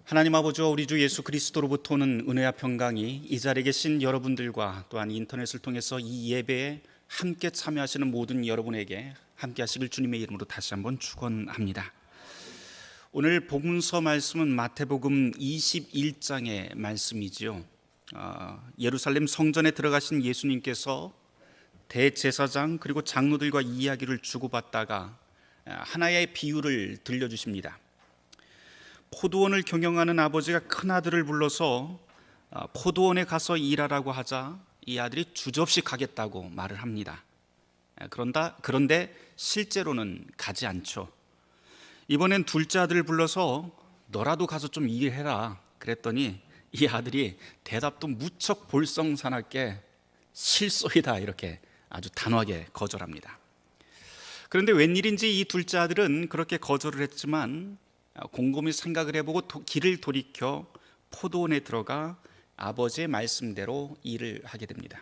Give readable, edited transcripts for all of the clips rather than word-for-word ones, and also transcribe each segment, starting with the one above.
하나님 아버지와 우리 주 예수 그리스도로부터 오는 은혜와 평강이 이 자리에 계신 여러분들과 또한 인터넷을 통해서 이 예배에 함께 참여하시는 모든 여러분에게 함께 하시길 주님의 이름으로 다시 한번 축원합니다. 오늘 복음서 말씀은 마태복음 21장의 말씀이지요. 예루살렘 성전에 들어가신 예수님께서 대제사장 그리고 장로들과 이야기를 주고받다가 하나의 비유를 들려주십니다. 포도원을 경영하는 아버지가 큰아들을 불러서 포도원에 가서 일하라고 하자 이 아들이 주저없이 가겠다고 말을 합니다. 그런데 실제로는 가지 않죠. 이번엔 둘째 아들을 불러서 너라도 가서 좀 일해라 그랬더니 이 아들이 대답도 무척 볼썽사납게 실소이다 이렇게 아주 단호하게 거절합니다. 그런데 웬일인지 이 둘째 아들은 그렇게 거절을 했지만 곰곰이 생각을 해보고 길을 돌이켜 포도원에 들어가 아버지의 말씀대로 일을 하게 됩니다.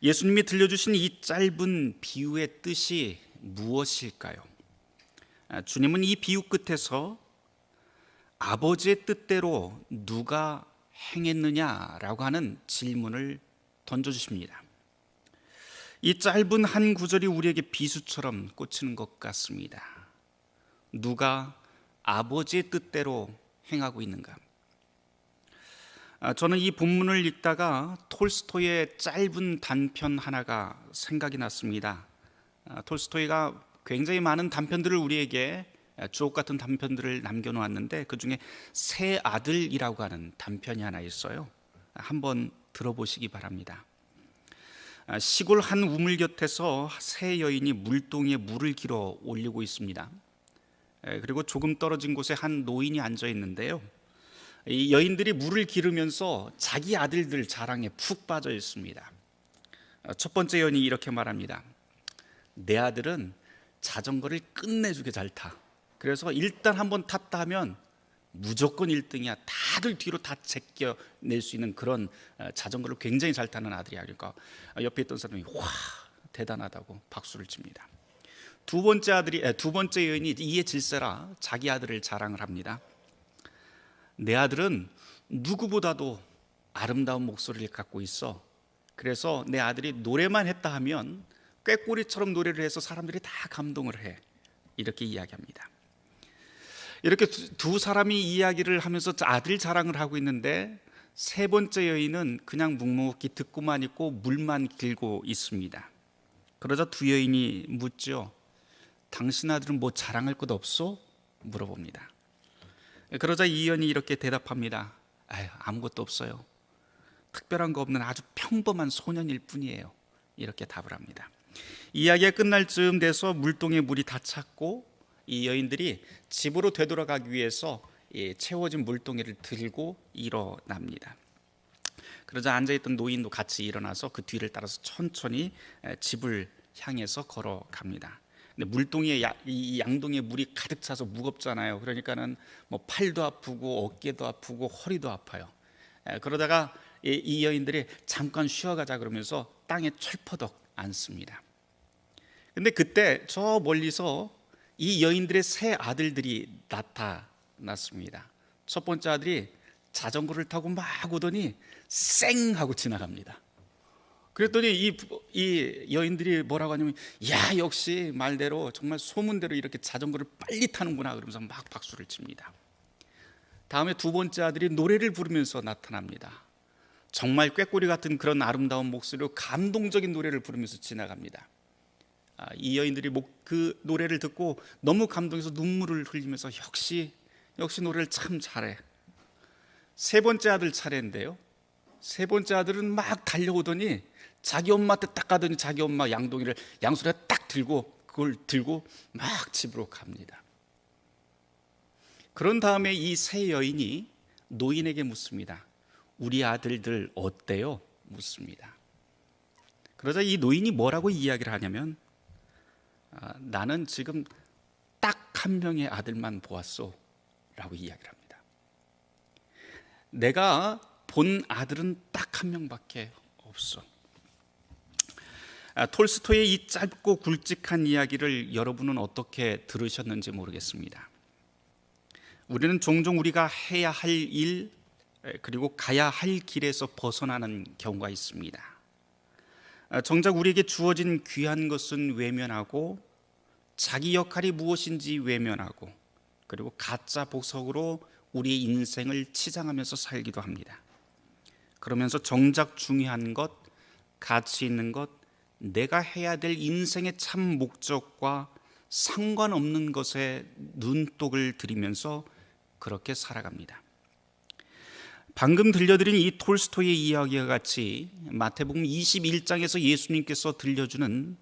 예수님이 들려주신 이 짧은 비유의 뜻이 무엇일까요? 주님은 이 비유 끝에서 아버지의 뜻대로 누가 행했느냐라고 하는 질문을 던져주십니다. 이 짧은 한 구절이 우리에게 비수처럼 꽂히는 것 같습니다. 누가 아버지의 뜻대로 행하고 있는가? 저는 이 본문을 읽다가 톨스토이의 짧은 단편 하나가 생각이 났습니다. 톨스토이가 굉장히 많은 단편들을 우리에게 주옥 같은 단편들을 남겨놓았는데 그 중에 새 아들이라고 하는 단편이 하나 있어요. 한번 들어보시기 바랍니다. 시골 한 우물 곁에서 새 여인이 물동이에 물을 길어 올리고 있습니다. 그리고 조금 떨어진 곳에 한 노인이 앉아 있는데요. 이 여인들이 물을 기르면서 자기 아들들 자랑에 푹 빠져 있습니다. 첫 번째 여인이 이렇게 말합니다. 내 아들은 자전거를 끝내주게 잘 타. 그래서 일단 한번 탔다 하면 무조건 1등이야. 다들 뒤로 다 제껴낼 수 있는 그런 자전거를 굉장히 잘 타는 아들이야. 그러니까 옆에 있던 사람이 와 대단하다고 박수를 칩니다. 두 번째 여인이 이에 질세라 자기 아들을 자랑을 합니다. 내 아들은 누구보다도 아름다운 목소리를 갖고 있어. 그래서 내 아들이 노래만 했다 하면 꾀꼬리처럼 노래를 해서 사람들이 다 감동을 해. 이렇게 이야기합니다. 이렇게 두 사람이 이야기를 하면서 아들 자랑을 하고 있는데 세 번째 여인은 그냥 묵묵히 듣고만 있고 물만 길고 있습니다. 그러자 두 여인이 묻죠. 당신 아들은 뭐 자랑할 것 없어? 물어봅니다. 그러자 이 여인이 이렇게 대답합니다. 아무것도 없어요. 특별한 거 없는 아주 평범한 소년일 뿐이에요. 이렇게 답을 합니다. 이야기가 끝날 즈음 돼서 물동에 물이 다 찼고 이 여인들이 집으로 되돌아가기 위해서 채워진 물동이를 들고 일어납니다. 그러자 앉아있던 노인도 같이 일어나서 그 뒤를 따라서 천천히 집을 향해서 걸어갑니다. 근데 물동이에 이 양동이에 물이 가득 차서 무겁잖아요. 그러니까는 뭐 팔도 아프고 어깨도 아프고 허리도 아파요. 그러다가 이 여인들이 잠깐 쉬어가자 그러면서 땅에 철퍼덕 앉습니다. 근데 그때 저 멀리서 이 여인들의 세 아들들이 나타났습니다. 첫 번째 아들이 자전거를 타고 막 오더니 쌩 하고 지나갑니다. 그랬더니 이 여인들이 뭐라고 하냐면 야 역시 말대로 정말 소문대로 이렇게 자전거를 빨리 타는구나 그러면서 막 박수를 칩니다. 다음에 두 번째 아들이 노래를 부르면서 나타납니다. 정말 꾀꼬리 같은 그런 아름다운 목소리로 감동적인 노래를 부르면서 지나갑니다. 이 여인들이 그 노래를 듣고 너무 감동해서 눈물을 흘리면서 역시 노래를 참 잘해. 세 번째 아들 차례인데요. 세 번째 아들은 막 달려오더니 자기 엄마한테 딱 가더니 자기 엄마 양동이를 양손에 딱 들고 그걸 들고 막 집으로 갑니다. 그런 다음에 이 세 여인이 노인에게 묻습니다. 우리 아들들 어때요? 묻습니다. 그러자 이 노인이 뭐라고 이야기를 하냐면 나는 지금 딱 한 명의 아들만 보았소 라고 이야기를 합니다. 내가 본 아들은 딱 한 명밖에 없어. 톨스토이의 이 짧고 굵직한 이야기를 여러분은 어떻게 들으셨는지 모르겠습니다. 우리는 종종 우리가 해야 할 일, 그리고 가야 할 길에서 벗어나는 경우가 있습니다. 정작 우리에게 주어진 귀한 것은 외면하고, 자기 역할이 무엇인지 외면하고, 그리고 가짜 보석으로 우리의 인생을 치장하면서 살기도 합니다. 그러면서 정작 중요한 것, 가치 있는 것, 내가 해야 될 인생의 참 목적과 상관없는 것에 눈독을 들이면서 그렇게 살아갑니다. 방금 들려드린 이 톨스토이의 이야기와 같이 마태복음 21장에서 예수님께서 들려주는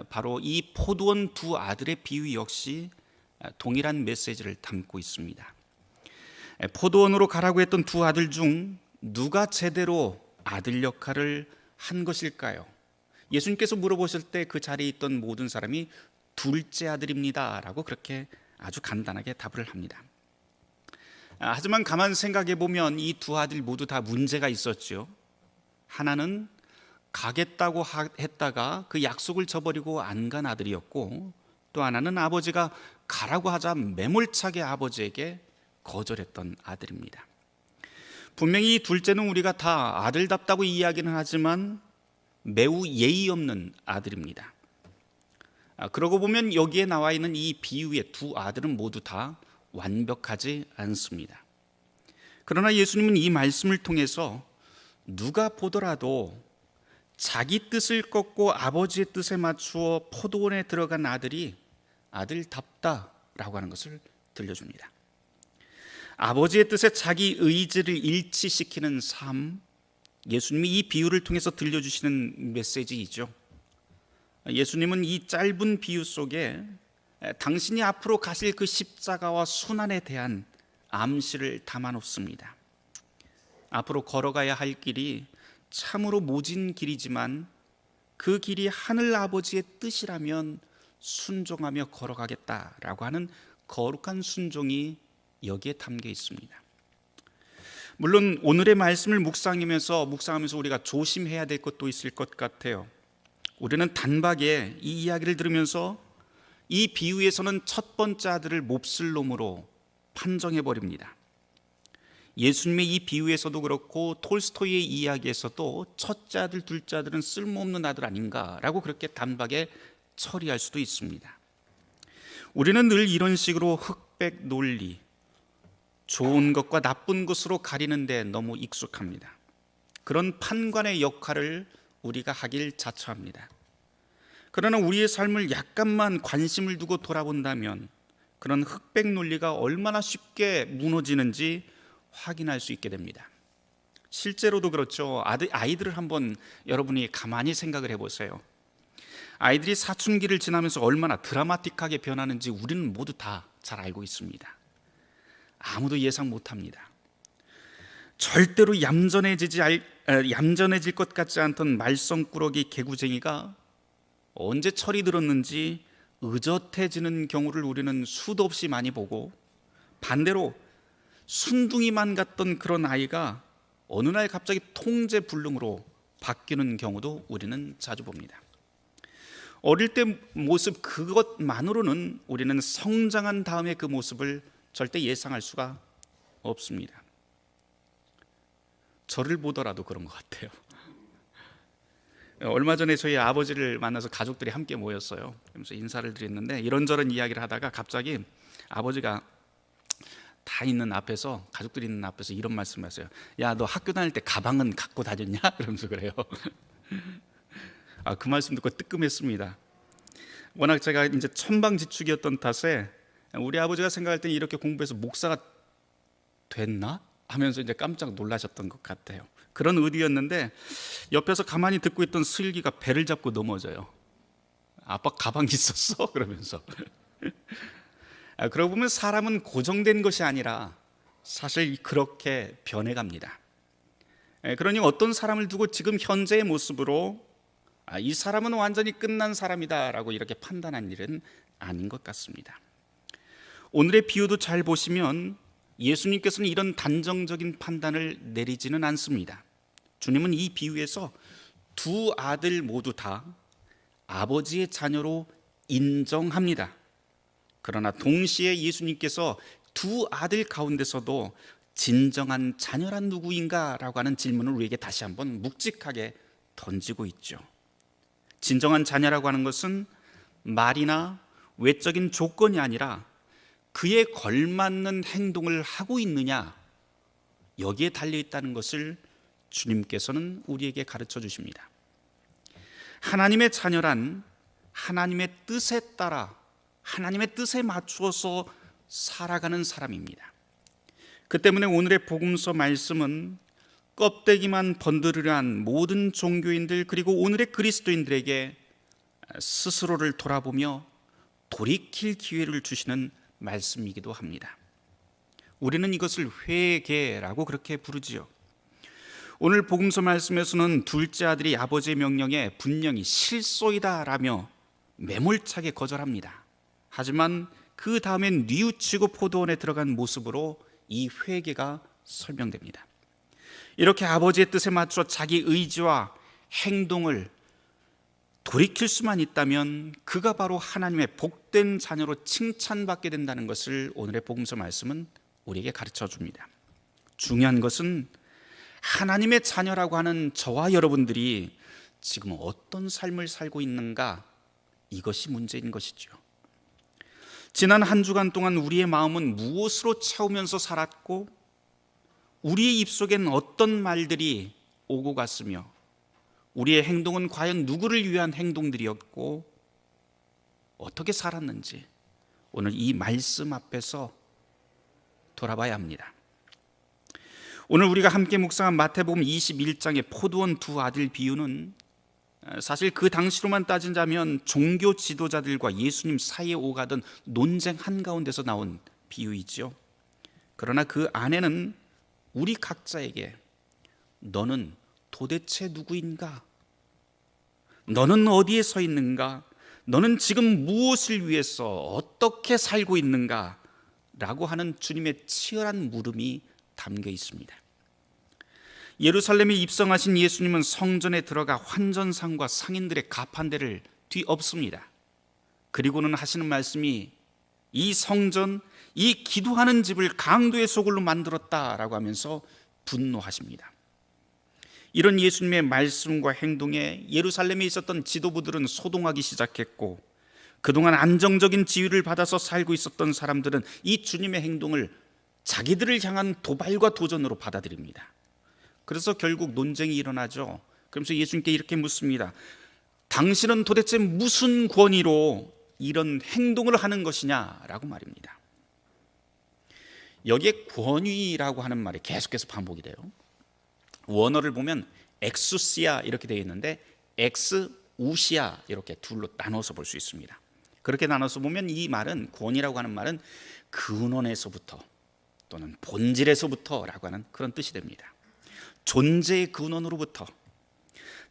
바로 이 포도원 두 아들의 비유 역시 동일한 메시지를 담고 있습니다. 포도원으로 가라고 했던 두 아들 중 누가 제대로 아들 역할을 한 것일까요? 예수님께서 물어보실 때 그 자리에 있던 모든 사람이 둘째 아들입니다 라고 그렇게 아주 간단하게 답을 합니다. 하지만 가만 생각해 보면 이 두 아들 모두 다 문제가 있었죠. 하나는 가겠다고 했다가 그 약속을 저버리고 안 간 아들이었고, 또 하나는 아버지가 가라고 하자 매몰차게 아버지에게 거절했던 아들입니다. 분명히 이 둘째는 우리가 다 아들답다고 이야기는 하지만 매우 예의 없는 아들입니다. 그러고 보면 여기에 나와 있는 이 비유의 두 아들은 모두 다 완벽하지 않습니다. 그러나 예수님은 이 말씀을 통해서 누가 보더라도 자기 뜻을 꺾고 아버지의 뜻에 맞추어 포도원에 들어간 아들이 아들답다라고 하는 것을 들려줍니다. 아버지의 뜻에 자기 의지를 일치시키는 삶, 예수님이 이 비유를 통해서 들려주시는 메시지이죠. 예수님은 이 짧은 비유 속에 당신이 앞으로 가실 그 십자가와 순환에 대한 암시를 담아놓습니다. 앞으로 걸어가야 할 길이 참으로 모진 길이지만 그 길이 하늘 아버지의 뜻이라면 순종하며 걸어가겠다라고 하는 거룩한 순종이 여기에 담겨 있습니다. 물론 오늘의 말씀을 묵상하면서 우리가 조심해야 될 것도 있을 것 같아요. 우리는 단박에 이 이야기를 들으면서 이 비유에서는 첫 번째 아들을 몹쓸 놈으로 판정해버립니다. 예수님의 이 비유에서도 그렇고 톨스토이의 이야기에서도 첫째 아들, 둘째 아들은 쓸모없는 아들 아닌가라고 그렇게 단박에 처리할 수도 있습니다. 우리는 늘 이런 식으로 흑백 논리, 좋은 것과 나쁜 것으로 가리는 데 너무 익숙합니다. 그런 판관의 역할을 우리가 하길 자처합니다. 그러나 우리의 삶을 약간만 관심을 두고 돌아본다면 그런 흑백 논리가 얼마나 쉽게 무너지는지 확인할 수 있게 됩니다. 실제로도 그렇죠. 아이들을 한번 여러분이 가만히 생각을 해보세요. 아이들이 사춘기를 지나면서 얼마나 드라마틱하게 변하는지 우리는 모두 다 잘 알고 있습니다. 아무도 예상 못합니다. 절대로 얌전해질 것 같지 않던 말썽꾸러기 개구쟁이가 언제 철이 들었는지 의젓해지는 경우를 우리는 수도 없이 많이 보고, 반대로 순둥이만 같던 그런 아이가 어느 날 갑자기 통제불능으로 바뀌는 경우도 우리는 자주 봅니다. 어릴 때 모습 그것만으로는 우리는 성장한 다음에 그 모습을 절대 예상할 수가 없습니다. 저를 보더라도 그런 것 같아요. 얼마 전에 저희 아버지를 만나서 가족들이 함께 모였어요. 그래서 인사를 드렸는데 이런저런 이야기를 하다가 갑자기 아버지가 다 있는 앞에서, 가족들이 있는 앞에서 이런 말씀을 하세요. 야, 너 학교 다닐 때 가방은 갖고 다녔냐? 그러면서 그래요. 그 말씀 듣고 뜨끔했습니다. 워낙 제가 이제 천방지축이었던 탓에 우리 아버지가 생각할 때는 이렇게 공부해서 목사가 됐나? 하면서 이제 깜짝 놀라셨던 것 같아요. 그런 의도였는데 옆에서 가만히 듣고 있던 슬기가 배를 잡고 넘어져요. 아빠 가방 있었어? 그러면서. 그러고 보면 사람은 고정된 것이 아니라 사실 그렇게 변해갑니다. 그러니 어떤 사람을 두고 지금 현재의 모습으로 이 사람은 완전히 끝난 사람이다 라고 이렇게 판단한 일은 아닌 것 같습니다. 오늘의 비유도 잘 보시면 예수님께서는 이런 단정적인 판단을 내리지는 않습니다. 주님은 이 비유에서 두 아들 모두 다 아버지의 자녀로 인정합니다. 그러나 동시에 예수님께서 두 아들 가운데서도 진정한 자녀란 누구인가? 라고 하는 질문을 우리에게 다시 한번 묵직하게 던지고 있죠. 진정한 자녀라고 하는 것은 말이나 외적인 조건이 아니라 그에 걸맞는 행동을 하고 있느냐, 여기에 달려 있다는 것을 주님께서는 우리에게 가르쳐 주십니다. 하나님의 자녀란 하나님의 뜻에 따라 하나님의 뜻에 맞추어서 살아가는 사람입니다. 그 때문에 오늘의 복음서 말씀은 껍데기만 번들으려한 모든 종교인들, 그리고 오늘의 그리스도인들에게 스스로를 돌아보며 돌이킬 기회를 주시는 말씀이기도 합니다. 우리는 이것을 회개라고 그렇게 부르지요. 오늘 복음서 말씀에서는 둘째 아들이 아버지의 명령에 분명히 실소이다라며 매몰차게 거절합니다. 하지만 그 다음엔 뉘우치고 포도원에 들어간 모습으로 이 회개가 설명됩니다. 이렇게 아버지의 뜻에 맞춰 자기 의지와 행동을 돌이킬 수만 있다면 그가 바로 하나님의 복된 자녀로 칭찬받게 된다는 것을 오늘의 복음서 말씀은 우리에게 가르쳐 줍니다. 중요한 것은 하나님의 자녀라고 하는 저와 여러분들이 지금 어떤 삶을 살고 있는가, 이것이 문제인 것이죠. 지난 한 주간 동안 우리의 마음은 무엇으로 채우면서 살았고, 우리의 입속엔 어떤 말들이 오고 갔으며, 우리의 행동은 과연 누구를 위한 행동들이었고 어떻게 살았는지 오늘 이 말씀 앞에서 돌아봐야 합니다. 오늘 우리가 함께 묵상한 마태복음 21장의 포도원 두 아들 비유는 사실 그 당시로만 따진다면 종교 지도자들과 예수님 사이에 오가던 논쟁 한가운데서 나온 비유이죠. 그러나 그 안에는 우리 각자에게 너는 도대체 누구인가? 너는 어디에 서 있는가? 너는 지금 무엇을 위해서 어떻게 살고 있는가? 라고 하는 주님의 치열한 물음이 담겨 있습니다. 예루살렘에 입성하신 예수님은 성전에 들어가 환전상과 상인들의 가판대를 뒤엎습니다. 그리고는 하시는 말씀이 이 성전, 이 기도하는 집을 강도의 소굴로 만들었다라고 하면서 분노하십니다. 이런 예수님의 말씀과 행동에 예루살렘에 있었던 지도부들은 소동하기 시작했고, 그동안 안정적인 지위를 받아서 살고 있었던 사람들은 이 주님의 행동을 자기들을 향한 도발과 도전으로 받아들입니다. 그래서 결국 논쟁이 일어나죠. 그러면서 예수님께 이렇게 묻습니다. 당신은 도대체 무슨 권위로 이런 행동을 하는 것이냐라고 말입니다. 여기에 권위라고 하는 말이 계속해서 반복이 돼요. 원어를 보면 엑수시아 이렇게 되어 있는데 엑스우시아 이렇게 둘로 나눠서 볼 수 있습니다. 그렇게 나눠서 보면 이 말은, 권위라고 하는 말은 근원에서부터 또는 본질에서부터라고 하는 그런 뜻이 됩니다. 존재의 근원으로부터.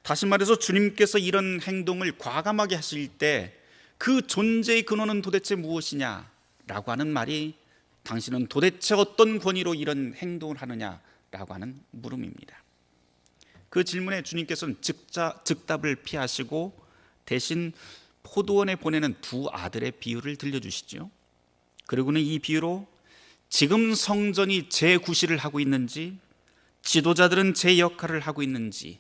다시 말해서 주님께서 이런 행동을 과감하게 하실 때 그 존재의 근원은 도대체 무엇이냐라고 하는 말이 당신은 도대체 어떤 권위로 이런 행동을 하느냐라고 하는 물음입니다. 그 질문에 주님께서는 즉답을 피하시고 대신 포도원에 보내는 두 아들의 비유를 들려주시죠. 그리고는 이 비유로 지금 성전이 제 구실을 하고 있는지, 지도자들은 제 역할을 하고 있는지,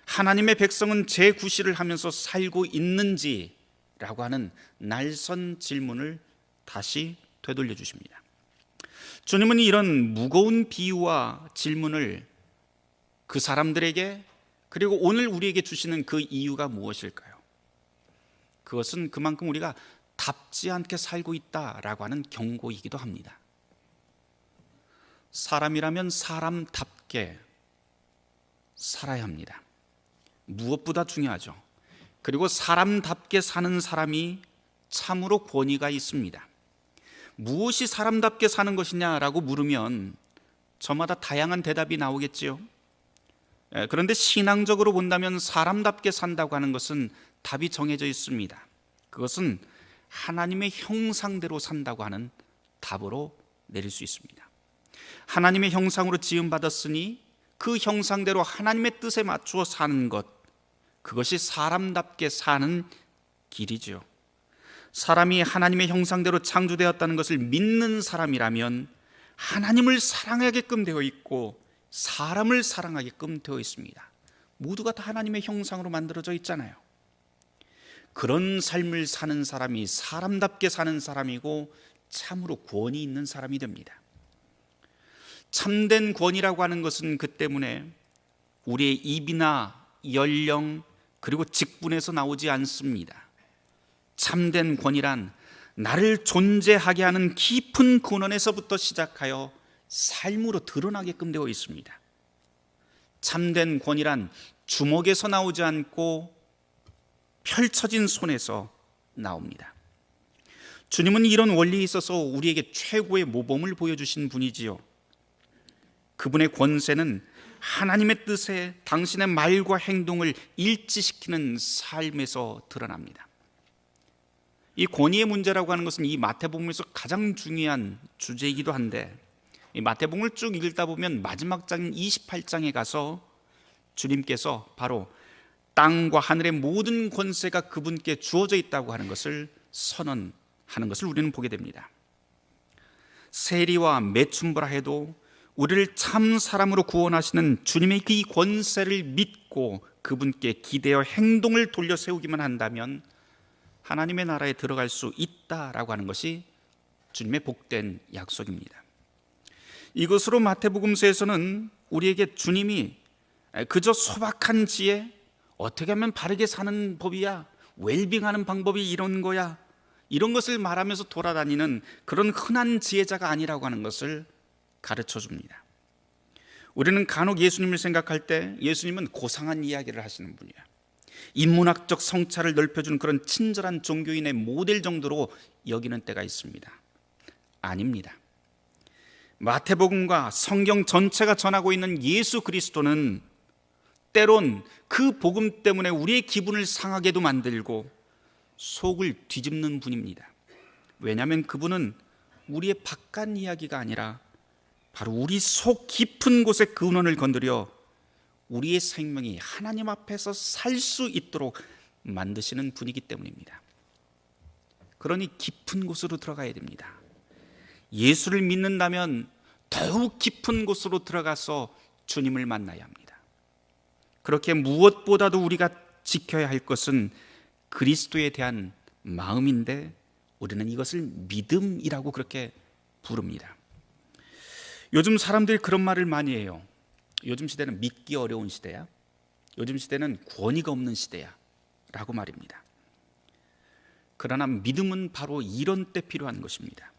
하나님의 백성은 제 구실을 하면서 살고 있는지라고 하는 날선 질문을 다시 되돌려 주십니다. 주님은 이런 무거운 비유와 질문을 그 사람들에게, 그리고 오늘 우리에게 주시는 그 이유가 무엇일까요? 그것은 그만큼 우리가 답지 않게 살고 있다라고 하는 경고이기도 합니다. 사람이라면 사람답게 살아야 합니다. 무엇보다 중요하죠. 그리고 사람답게 사는 사람이 참으로 권위가 있습니다. 무엇이 사람답게 사는 것이냐라고 물으면 저마다 다양한 대답이 나오겠지요. 그런데 신앙적으로 본다면 사람답게 산다고 하는 것은 답이 정해져 있습니다. 그것은 하나님의 형상대로 산다고 하는 답으로 내릴 수 있습니다. 하나님의 형상으로 지음받았으니 그 형상대로 하나님의 뜻에 맞추어 사는 것, 그것이 사람답게 사는 길이죠. 사람이 하나님의 형상대로 창조되었다는 것을 믿는 사람이라면 하나님을 사랑하게끔 되어 있고 사람을 사랑하게끔 되어 있습니다. 모두가 다 하나님의 형상으로 만들어져 있잖아요. 그런 삶을 사는 사람이 사람답게 사는 사람이고 참으로 권위 있는 사람이 됩니다. 참된 권위라고 하는 것은 그 때문에 우리의 입이나 연령 그리고 직분에서 나오지 않습니다. 참된 권위란 나를 존재하게 하는 깊은 근원에서부터 시작하여 삶으로 드러나게끔 되어 있습니다. 참된 권위란 주먹에서 나오지 않고 펼쳐진 손에서 나옵니다. 주님은 이런 원리에 있어서 우리에게 최고의 모범을 보여주신 분이지요. 그분의 권세는 하나님의 뜻에 당신의 말과 행동을 일치시키는 삶에서 드러납니다. 이 권위의 문제라고 하는 것은 이 마태복음에서 가장 중요한 주제이기도 한데, 이 마태복음을 쭉 읽다 보면 마지막 장인 28장에 가서 주님께서 바로 땅과 하늘의 모든 권세가 그분께 주어져 있다고 하는 것을 선언하는 것을 우리는 보게 됩니다. 세리와 매춘부라 해도 우리를 참 사람으로 구원하시는 주님의 그 이 권세를 믿고 그분께 기대어 행동을 돌려 세우기만 한다면 하나님의 나라에 들어갈 수 있다라고 하는 것이 주님의 복된 약속입니다. 이것으로 마태복음서에서는 우리에게 주님이 그저 소박한 지혜, 어떻게 하면 바르게 사는 법이야, 웰빙하는 방법이 이런 거야, 이런 것을 말하면서 돌아다니는 그런 흔한 지혜자가 아니라고 하는 것을 가르쳐 줍니다. 우리는 간혹 예수님을 생각할 때 예수님은 고상한 이야기를 하시는 분이야, 인문학적 성찰을 넓혀준 그런 친절한 종교인의 모델 정도로 여기는 때가 있습니다. 아닙니다. 마태복음과 성경 전체가 전하고 있는 예수 그리스도는 때론 그 복음 때문에 우리의 기분을 상하게도 만들고 속을 뒤집는 분입니다. 왜냐하면 그분은 우리의 바깥 이야기가 아니라 바로 우리 속 깊은 곳의 근원을 건드려 우리의 생명이 하나님 앞에서 살 수 있도록 만드시는 분이기 때문입니다. 그러니 깊은 곳으로 들어가야 됩니다. 예수를 믿는다면 더욱 깊은 곳으로 들어가서 주님을 만나야 합니다. 그렇게 무엇보다도 우리가 지켜야 할 것은 그리스도에 대한 마음인데 우리는 이것을 믿음이라고 그렇게 부릅니다. 요즘 사람들이 그런 말을 많이 해요. 요즘 시대는 믿기 어려운 시대야, 요즘 시대는 권위가 없는 시대야 라고 말입니다. 그러나 믿음은 바로 이런 때 필요한 것입니다.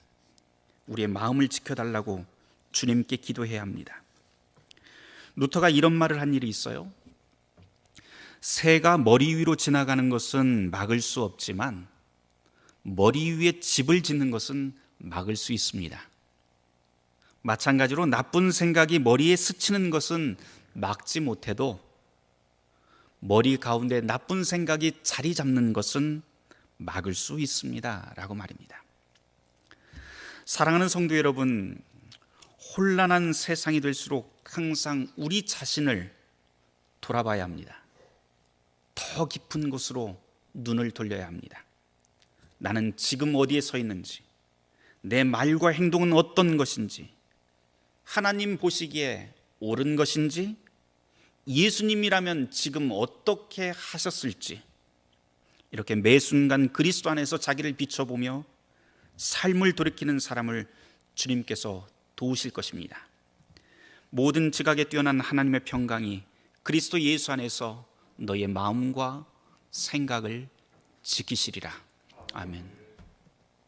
우리의 마음을 지켜달라고 주님께 기도해야 합니다. 루터가 이런 말을 한 일이 있어요. 새가 머리 위로 지나가는 것은 막을 수 없지만 머리 위에 집을 짓는 것은 막을 수 있습니다. 마찬가지로 나쁜 생각이 머리에 스치는 것은 막지 못해도 머리 가운데 나쁜 생각이 자리 잡는 것은 막을 수 있습니다 라고 말입니다. 사랑하는 성도 여러분, 혼란한 세상이 될수록 항상 우리 자신을 돌아봐야 합니다. 더 깊은 곳으로 눈을 돌려야 합니다. 나는 지금 어디에 서 있는지, 내 말과 행동은 어떤 것인지, 하나님 보시기에 옳은 것인지, 예수님이라면 지금 어떻게 하셨을지, 이렇게 매 순간 그리스도 안에서 자기를 비춰보며 삶을 돌이키는 사람을 주님께서 도우실 것입니다. 모든 지각에 뛰어난 하나님의 평강이 그리스도 예수 안에서 너의 마음과 생각을 지키시리라. 아멘.